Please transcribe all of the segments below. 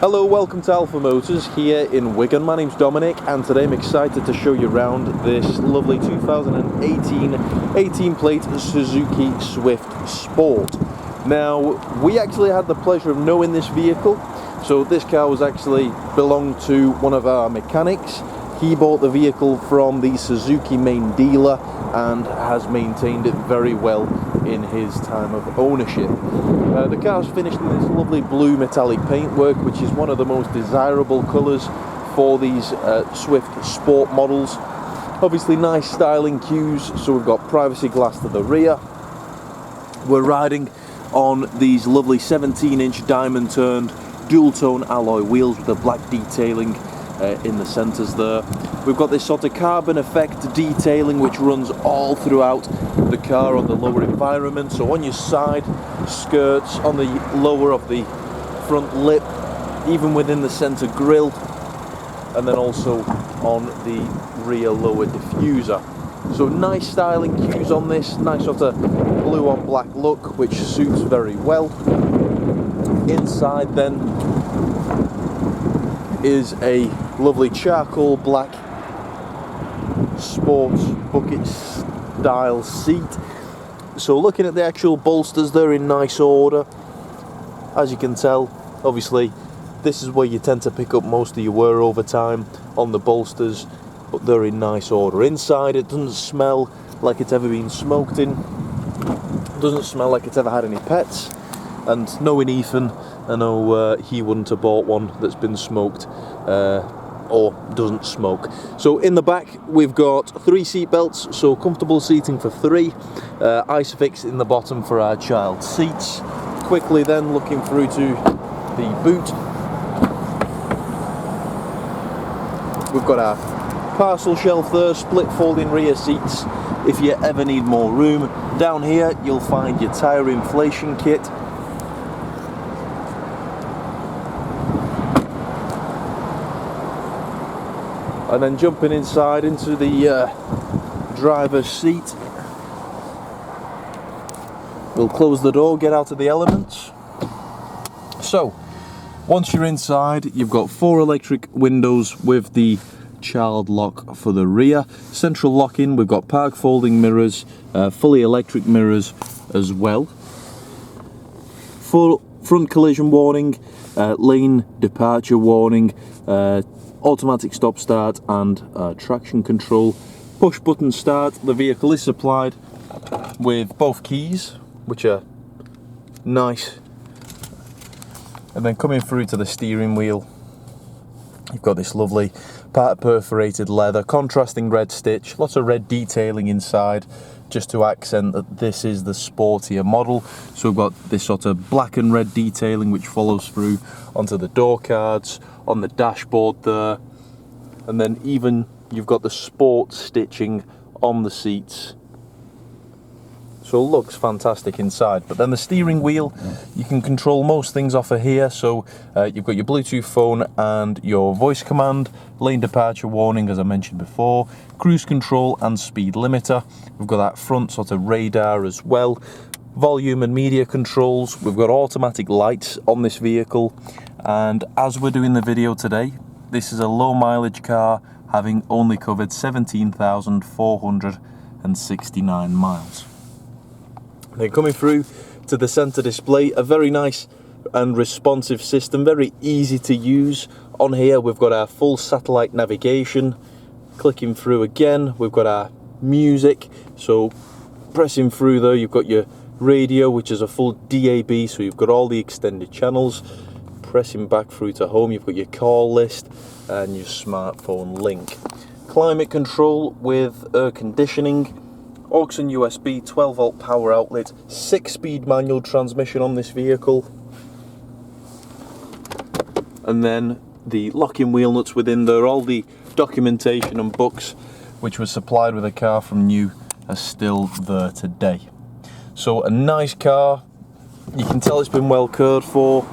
Hello, welcome to Alpha Motors here in Wigan. My name's Dominic and today I'm excited to show you around this lovely 2018 18-plate Suzuki Swift Sport. Now, we actually had the pleasure of knowing this vehicle. So this car was actually belonged to one of our mechanics. He bought the vehicle from the Suzuki main dealer and has maintained it very well in his time of ownership. The car's finished in this lovely blue metallic paintwork, which is one of the most desirable colours for these Swift Sport models. Obviously nice styling cues, so we've got privacy glass to the rear. We're riding on these lovely 17-inch diamond turned dual tone alloy wheels with the black detailing in the centres there. We've got this sort of carbon effect detailing which runs all throughout the car on the lower environment, so on your side skirts, on the lower of the front lip, even within the centre grille, and then also on the rear lower diffuser. So nice styling cues on this, nice sort of blue on black look which suits very well. Inside then is a lovely charcoal black sports bucket style seat. So looking at the actual bolsters, they're in nice order. As you can tell, obviously this is where you tend to pick up most of your wear over time on the bolsters, but they're in nice order. Inside it doesn't smell like it's ever been smoked in, doesn't smell like it's ever had any pets, and knowing Ethan, I know he wouldn't have bought one that's been smoked or doesn't smoke. So in the back we've got 3 seat belts, so comfortable seating for 3. ISOFIX in the bottom for our child seats. Quickly then looking through to the boot, we've got our parcel shelf there, split folding rear seats if you ever need more room. Down here you'll find your tyre inflation kit. And then jumping inside into the driver's seat, we'll close the door, get out of the elements. So once you're inside, you've got 4 electric windows with the child lock for the rear, central locking, we've got park folding mirrors, fully electric mirrors as well, full front collision warning, lane departure warning, automatic stop start and traction control, push button start. The vehicle is supplied with both keys, which are nice, and then coming through to the steering wheel, you've got this lovely part perforated leather, contrasting red stitch, lots of red detailing inside just to accent that this is the sportier model. So we've got this sort of black and red detailing which follows through onto the door cards, on the dashboard there, and then even you've got the sport stitching on the seats. So it looks fantastic inside. But then the steering wheel, you can control most things off of here. So you've got your Bluetooth phone and your voice command, lane departure warning as I mentioned before, cruise control and speed limiter. We've got that front sort of radar as well, volume and media controls. We've got automatic lights on this vehicle, and as we're doing the video today, this is a low mileage car having only covered 17,469 miles. Then coming through to the center display, a very nice and responsive system, very easy to use. On here we've got our full satellite navigation. Clicking through again, we've got our music, so pressing through there you've got your radio, which is a full DAB, so you've got all the extended channels. Pressing back through to home, you've got your call list and your smartphone link. Climate control with air conditioning, aux and USB, 12 volt power outlet, 6-speed manual transmission on this vehicle, and then the locking wheel nuts within there. All the documentation and books which were supplied with the car from new are still there today. So a nice car, you can tell it's been well cared for,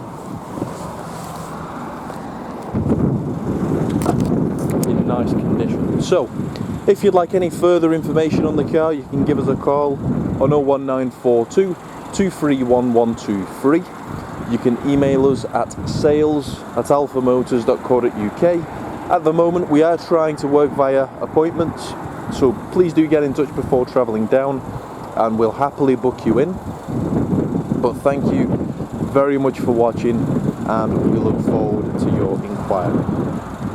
in nice condition. So if you'd like any further information on the car, you can give us a call on 01942 231123. you can email us at sales@alphamotors.co.uk. At the moment, we are trying to work via appointments, so please do get in touch before travelling down, and we'll happily book you in. But thank you very much for watching, and we look forward to your inquiry.